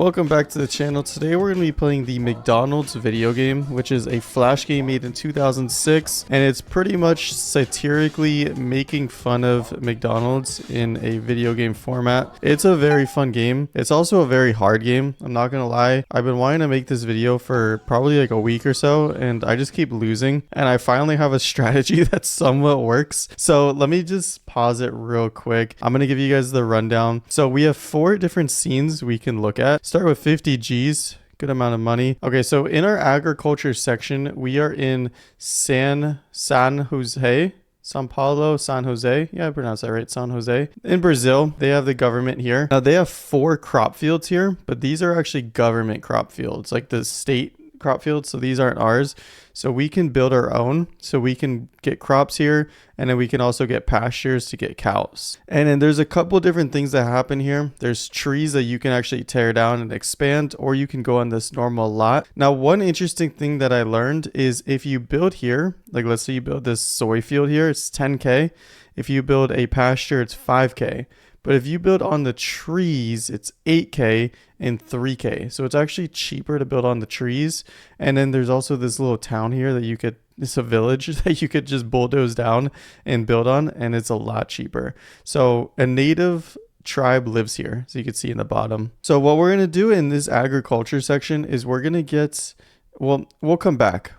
Welcome back to the channel. Today we're going to be playing the McDonald's video game, which is a flash game made in 2006, and it's pretty much satirically making fun of McDonald's in a video game format. It's a very fun game. It's also a very hard game. I'm not gonna lie. I've been wanting to make this video for probably like a week or so, and I just keep losing, and I finally have a strategy that somewhat works. So let me just pause it real quick. I'm gonna give you guys the rundown. So we have 4 different scenes we can look at. Start with 50 G's. Good amount of money. Okay, so in our agriculture section, we are in San Jose. San Paulo, San Jose. Yeah, I pronounced that right. San Jose. In Brazil, they have the government here. Now, they have 4 crop fields here, but these are actually government crop fields, like the state crop fields. So these aren't ours. So we can build our own. So we can get crops here, and then we can also get pastures to get cows. And then there's a couple different things that happen here. There's trees that you can actually tear down and expand, or you can go on this normal lot. Now, one interesting thing that I learned is if you build here, like let's say you build this soy field here, it's 10K. If you build a pasture, it's 5K. But if you build on the trees, it's 8K and 3K. So it's actually cheaper to build on the trees. And then there's also this little town here that you could, it's a village that you could just bulldoze down and build on, and it's a lot cheaper. So a native tribe lives here, so you can see in the bottom. So what we're going to do in this agriculture section is we're going to get, well, we'll come back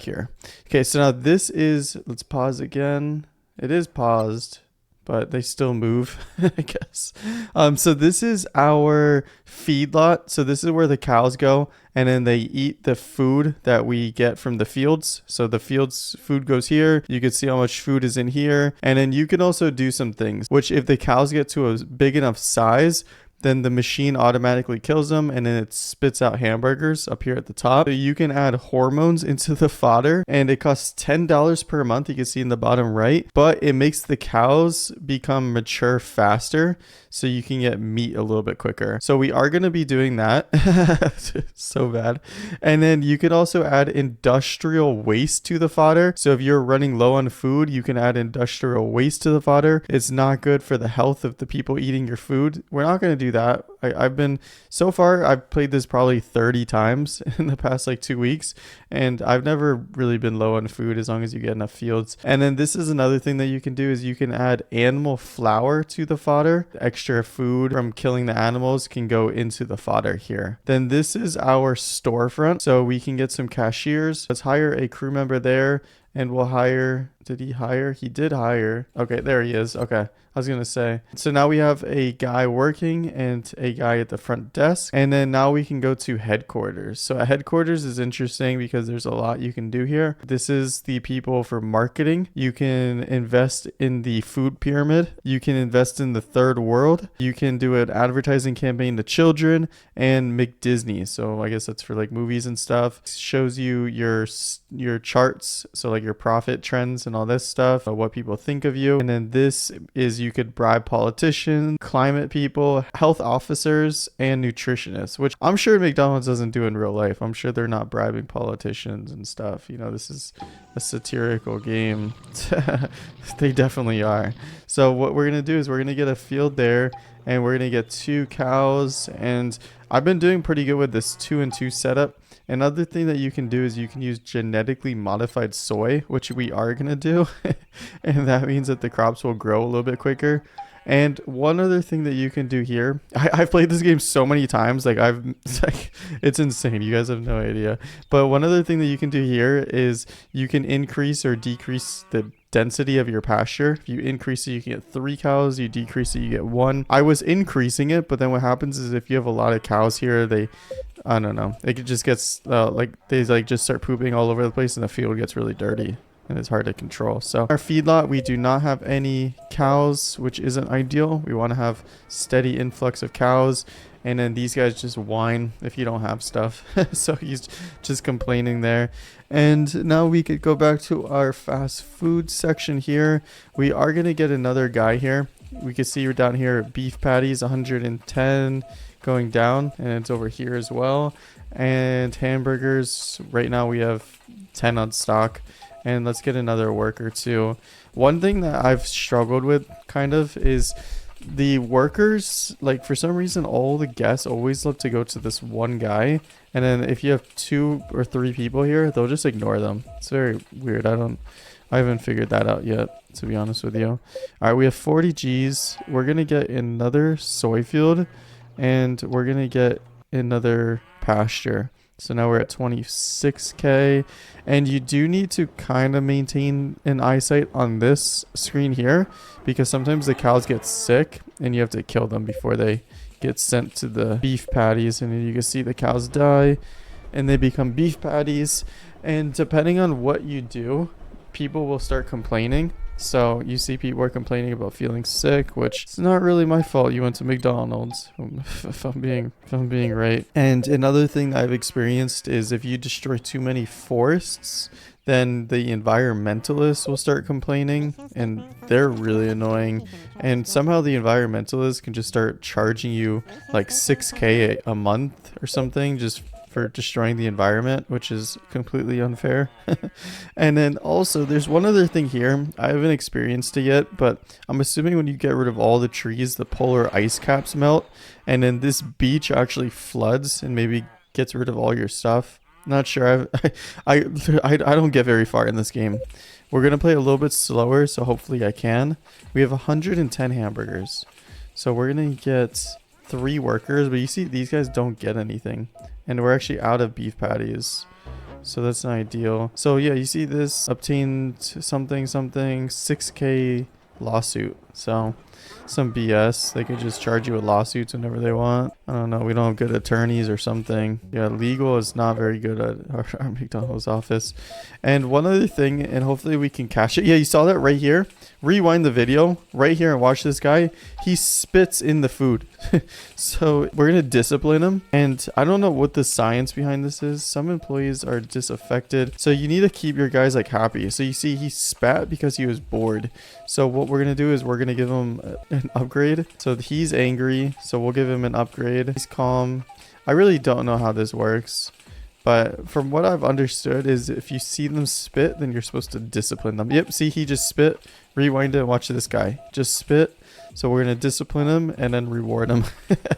here. Okay, so now this is, let's pause again. It is paused, but they still move, I guess. So this is our feedlot. So this is where the cows go, and then they eat the food that we get from the fields. So the fields food goes here. You can see how much food is in here. And then you can also do some things, which if the cows get to a big enough size, then the machine automatically kills them, and then it spits out hamburgers up here at the top. So you can add hormones into the fodder, and it costs $10 per month. You can see in the bottom right, but it makes the cows become mature faster, so you can get meat a little bit quicker. So we are going to be doing that. So bad. And then you can also add industrial waste to the fodder. So if you're running low on food, you can add industrial waste to the fodder. It's not good for the health of the people eating your food. We're not going to do that. I've played this probably 30 times in the past like 2 weeks, and I've never really been low on food as long as you get enough fields. And then this is another thing that you can do is you can add animal flour to the fodder. Extra food from killing the animals can go into the fodder here. Then this is our storefront, so we can get some cashiers. Let's hire a crew member there, and we'll hire, did he hire? He did hire. Okay, there he is. Okay, I was gonna say. So now we have a guy working and a guy at the front desk. And then now we can go to headquarters. So headquarters is interesting because there's a lot you can do here. This is the people for marketing. You can invest in the food pyramid. You can invest in the third world. You can do an advertising campaign to children and McDisney. So I guess that's for like movies and stuff. It shows you your charts. So like your profit trends and all this stuff, what people think of you. And then this is you could bribe politicians, climate people, health officers, and nutritionists, which I'm sure McDonald's doesn't do in real life. I'm sure they're not bribing politicians and stuff. You know, this is a satirical game. They definitely are. So what we're going to do is we're going to get a field there, and we're going to get 2 cows. And I've been doing pretty good with this 2-and-2 setup. Another thing that you can do is you can use genetically modified soy, which we are going to do. And that means that the crops will grow a little bit quicker. And one other thing that you can do here, I've played this game so many times, it's insane. You guys have no idea. But one other thing that you can do here is you can increase or decrease the density of your pasture. If you increase it, you can get 3 cows. You decrease it, you get 1. I was increasing it, but then what happens is if you have a lot of cows here, I don't know, it just gets they just start pooping all over the place, and the field gets really dirty, and it's hard to control. So our feedlot, we do not have any cows, which isn't ideal. We want to have steady influx of cows. And then these guys just whine if you don't have stuff. So he's just complaining there. And now we could go back to our fast food section here. We are going to get another guy here. We can see we're down here, beef patties, 110 going down. And it's over here as well. And hamburgers, right now we have 10 on stock. And let's get another worker too. One thing that I've struggled with kind of is the workers, like for some reason, all the guests always love to go to this one guy. And then if you have 2 or 3 people here, they'll just ignore them. It's very weird. I haven't figured that out yet, to be honest with you. All right, we have 40 G's. We're going to get another soy field, and we're going to get another pasture. So now we're at 26K, and you do need to kind of maintain an eyesight on this screen here, because sometimes the cows get sick and you have to kill them before they get sent to the beef patties. And you can see the cows die and they become beef patties, and depending on what you do, people will start complaining. So you see people are complaining about feeling sick, which is not really my fault. You went to McDonald's, if I'm being right. And another thing I've experienced is if you destroy too many forests, then the environmentalists will start complaining, and they're really annoying. And somehow the environmentalists can just start charging you like 6K a month or something just for destroying the environment, which is completely unfair. And then also there's one other thing here. I haven't experienced it yet, but I'm assuming when you get rid of all the trees, the polar ice caps melt, and then this beach actually floods and maybe gets rid of all your stuff. Not sure. I don't get very far in this game. We're gonna play a little bit slower, so hopefully I can. We have 110 hamburgers, so we're gonna get 3 workers, but you see these guys don't get anything, and we're actually out of beef patties, so that's not ideal. So yeah, you see this obtained something 6K lawsuit. So some BS. They could just charge you with lawsuits whenever they want. I don't know. We don't have good attorneys or something. Yeah, legal is not very good at our McDonald's office. And one other thing, and hopefully we can catch it. Yeah, you saw that right here. Rewind the video right here and watch this guy. He spits in the food. So we're going to discipline him. And I don't know what the science behind this is. Some employees are disaffected. So you need to keep your guys like happy. So you see he spat because he was bored. So what we're going to do is we're going to give him an upgrade. So he's angry. So we'll give him an upgrade. He's calm. I really don't know how this works. But from what I've understood is if you see them spit, then you're supposed to discipline them. Yep, see, he just spit. Rewind it and watch this guy. Just spit. So we're going to discipline him and then reward him.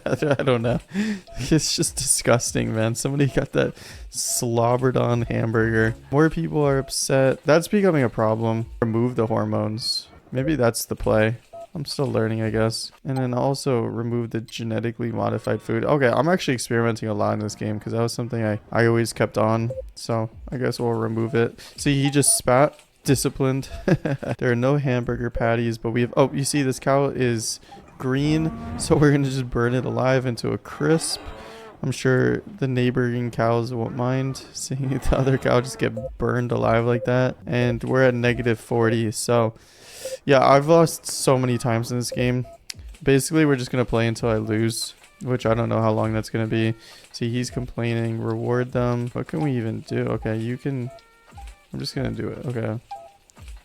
I don't know. It's just disgusting, man. Somebody got that slobbered on hamburger. More people are upset. That's becoming a problem. Remove the hormones. Maybe that's the play. I'm still learning, I guess. And then also remove the genetically modified food. Okay, I'm actually experimenting a lot in this game because that was something I always kept on. So I guess we'll remove it. See, he just spat. Disciplined. There are no hamburger patties, but we have... Oh, you see this cow is green. So we're going to just burn it alive into a crisp. I'm sure the neighboring cows won't mind seeing the other cow just get burned alive like that. And we're at -40. So... yeah, I've lost so many times in this game. Basically, we're just going to play until I lose, which I don't know how long that's going to be. See, he's complaining. Reward them. What can we even do? Okay, you can... I'm just going to do it. Okay.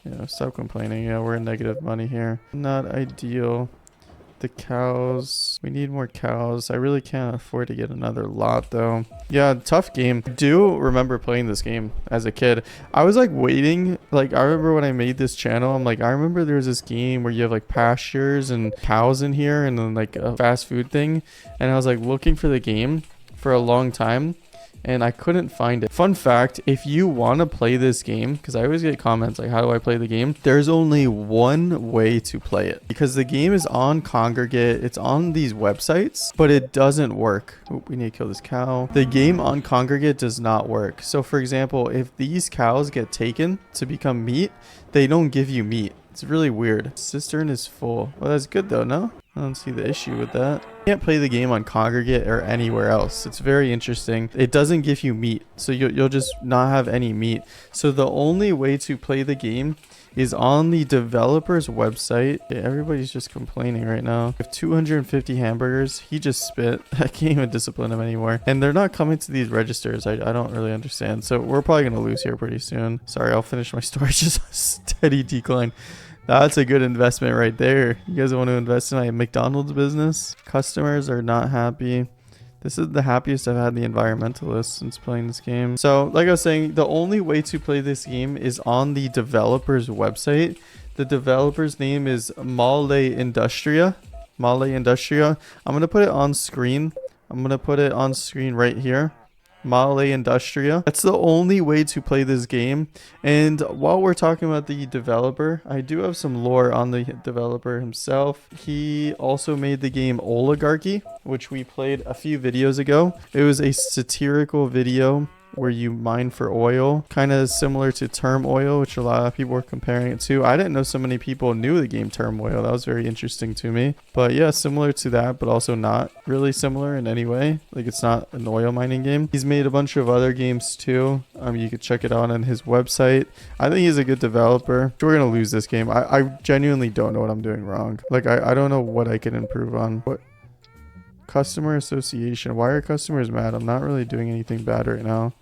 Yeah, stop complaining. Yeah, we're in negative money here. Not ideal. The cows. We need more cows. I really can't afford to get another lot, though. Yeah, tough game. I do remember playing this game as a kid. I was like waiting. Like, I remember when I made this channel, I'm like, I remember there was this game where you have like pastures and cows in here and then like a fast food thing. And I was like looking for the game for a long time. And I couldn't find it. Fun fact, if you want to play this game, because I always get comments like, how do I play the game? There's only one way to play it. Because the game is on Congregate. It's on these websites, but it doesn't work. Oh, we need to kill this cow. The game on Congregate does not work. So for example, if these cows get taken to become meat, they don't give you meat. It's really weird. Cistern is full. Well, that's good though, no? I don't see the issue with that. You can't play the game on Congregate or anywhere else. It's very interesting. It doesn't give you meat, so you'll just not have any meat. So the only way to play the game is on the developer's website. Yeah, everybody's just complaining right now. We have 250 hamburgers. He just spit. I can't even discipline him anymore. And they're not coming to these registers. I don't really understand. So we're probably going to lose here pretty soon. Sorry, I'll finish my story. Just a steady decline. That's a good investment right there. You guys want to invest in my McDonald's business? Customers are not happy. This is the happiest I've had the environmentalists since playing this game. So, like I was saying, the only way to play this game is on the developer's website. The developer's name is Male Industria. Male Industria. I'm gonna put it on screen. I'm gonna put it on screen right here. Male Industria. That's the only way to play this game. And while we're talking about the developer, I do have some lore on the developer himself. He also made the game Oligarchy, which we played a few videos ago. It was a satirical video where you mine for oil, kind of similar to Term Oil, which a lot of people were comparing it to. I didn't know so many people knew the game Term Oil. That was very interesting to me. But yeah, similar to that, but also not really similar in any way. Like, it's not an oil mining game. He's made a bunch of other games too. You could check it out on his website. I think he's a good developer. We're gonna lose this game. I genuinely don't know what I'm doing wrong. Like, I don't know what I can improve on. What? Customer association. Why are customers mad? I'm not really doing anything bad right now.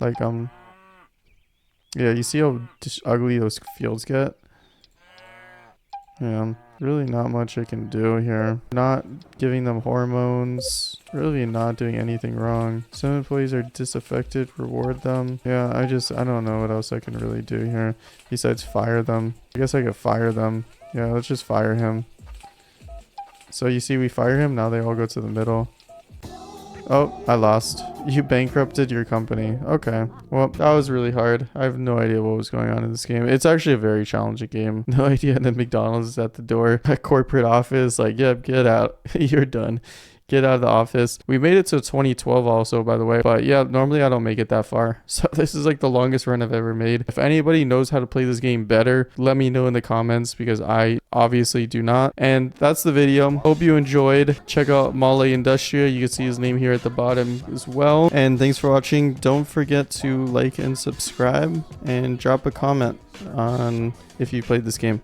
Like, yeah, you see how ugly those fields get? Yeah, really not much I can do here. Not giving them hormones. Really not doing anything wrong. Some employees are disaffected. Reward them. Yeah, I don't know what else I can really do here. Besides fire them. I guess I could fire them. Yeah, let's just fire him. So you see we fire him. Now they all go to the middle. Oh, I lost. You bankrupted your company. Okay. Well, that was really hard. I have no idea what was going on in this game. It's actually a very challenging game. No idea that McDonald's is at the door. A corporate office. Like, yep, get out. You're done. Get out of the office. We made it to 2012 also, by the way. But yeah, normally I don't make it that far. So this is like the longest run I've ever made. If anybody knows how to play this game better, let me know in the comments, because I obviously do not. And that's the video. Hope you enjoyed. Check out Male Industria. You can see his name here at the bottom as well. And thanks for watching. Don't forget to like and subscribe and drop a comment on if you played this game.